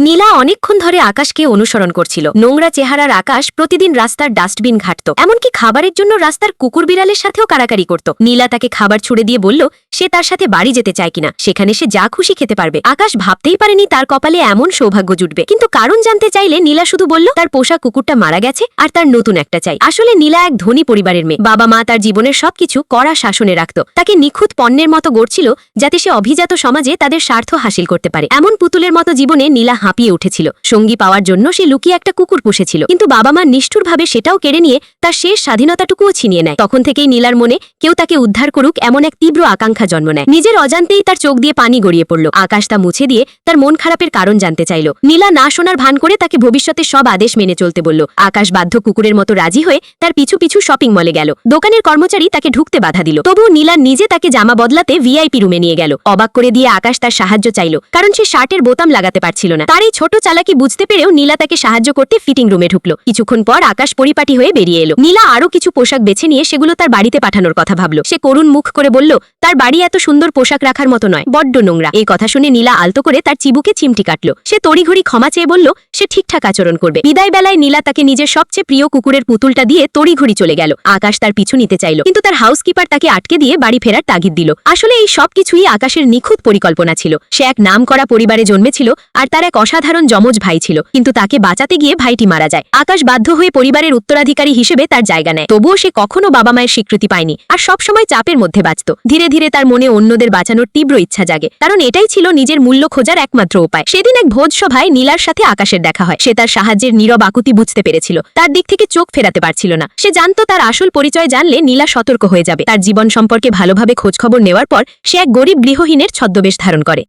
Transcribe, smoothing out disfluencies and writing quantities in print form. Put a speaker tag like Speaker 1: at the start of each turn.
Speaker 1: নীলা অনেকক্ষণ ধরে আকাশকে অনুসরণ করছিল। নোংরা চেহারার আকাশ প্রতিদিন রাস্তার ডাস্টবিন ঘাটত, এমনকি খাবারের জন্য রাস্তার কুকুর বিড়ালের সাথেও কারাকারি করত। নীলা তাকে খাবার ছুড়ে দিয়ে বলল সে তার সাথে বাড়ি যেতে চায় কিনা, সেখানে সে যা খুশি খেতে পারবে। আকাশ ভাবতেই পারেনি তার কপালে এমন সৌভাগ্য জুটবে, কিন্তু কারণ জানতে চাইলে নীলা শুধু বলল তার পোষা কুকুরটা মারা গেছে আর তার নতুন একটা চাই। আসলে নীলা এক ধনী পরিবারের মেয়ে, বাবা মা তার জীবনের সবকিছু কড়া শাসনে রাখত, তাকে নিখুঁত পণ্যের মতো গড়ছিল যাতে সে অভিজাত সমাজে তাদের স্বার্থ হাসিল করতে পারে। এমন পুতুলের মতো জীবনে নীলা হাঁপিয়ে উঠেছিল। সঙ্গী পাওয়ার জন্য সে লুকিয়ে একটা কুকুর পুষেছিল, কিন্তু বাবা মা নিষ্ঠুরভাবে সেটাও কেড়ে নিয়ে তার শেষ স্বাধীনতাটুকুও ছিনিয়ে নেয়। তখন থেকেই নীলার মনে কেউ তাকে উদ্ধার করুক এমন এক তীব্র আকাঙ্ক্ষা জন্ম নেয়। নিজের অজান্তেই তার চোখ দিয়ে পানি গড়িয়ে পড়ল। আকাশ তা মুছে দিয়ে তার মন খারাপের কারণ জানতে চাইল। নীলা না শোনার ভান করে তাকে ভবিষ্যতে সব আদেশ মেনে চলতে বলল। আকাশ বাধ্য কুকুরের মতো রাজি হয়ে তার পিছু পিছু শপিং মলে গেল। দোকানের কর্মচারী তাকে ঢুকতে বাধা দিল, তবুও নীলা নিজে তাকে জামা বদলাতে ভিআইপি রুমে নিয়ে গেল। অবাক করে দিয়ে আকাশ তার সাহায্য চাইল, কারণ সে শার্টের বোতাম লাগাতে পারছিল না। তার এই ছোট চালাকি বুঝতে পেরেও নীলা তাকে সাহায্য করতে ফিটিং রুমে ঢুকলো। কিছুক্ষণ পর আকাশ পরিপাটি হয়ে বেরিয়ে এলো। নীলা আরো কিছু পোশাক বেছে নিয়ে সেগুলো তার বাড়িতে পাঠানোর কথা ভাবলো। সে করুণ মুখ করে বলল তার বাড়ি এত সুন্দর পোশাক রাখার মতো নয়, বড্ড নোংরা। এই কথা শুনে নীলা আলতো করে তার চিবুকে চিমটি কাটলো। সে তড়িঘড়ি ক্ষমা চেয়ে বলল সে ঠিকঠাক আচরণ করবে। বিদায় বেলায় নীলা তাকে নিজের সবচেয়ে প্রিয় কুকুরের পুতুলটা দিয়ে তড়িঘড়ি চলে গেল। আকাশ তার পিছু নিতে চাইল, কিন্তু তার হাউসকিপার তাকে আটকে দিয়ে বাড়ি ফেরার তাগিদ দিল। আসলে এই সবকিছুই আকাশের নিখুঁত পরিকল্পনা ছিল। সে এক নামকরা পরিবারে জন্মেছিল আর তার এক অসাধারণ যমজ ভাই ছিল, কিন্তু তাকে বাঁচাতে গিয়ে ভাইটি মারা যায়। আকাশ বাধ্য হয়ে পরিবারের উত্তরাধিকারী হিসেবে তার জায়গা নেয়, তবুও সে কখনো বাবা মায়ের স্বীকৃতি পায়নি আর সবসময় চাপের মধ্যে বাঁচত। ধীরে ধীরে তার মনে অন্যদের বাঁচানোর তীব্র ইচ্ছা জাগে, কারণ এটাই ছিল নিজের মূল্য খোঁজার একমাত্র উপায়। সেদিন এক ভোজসভায় নীলার সাথে আকাশের দেখা হয়। সে তার সাহায্যের নীরব আকুতি বুঝতে পেরেছিল, তার দিক থেকে চোখ ফেরাতে পারছিল না। সে জানতো তার আসল পরিচয় জানলে নীলা সতর্ক হয়ে যাবে। তার জীবন সম্পর্কে ভালোভাবে খোঁজখবর নেওয়ার পর সে এক গরিব গৃহহীনের ছদ্মবেশ ধারণ করে।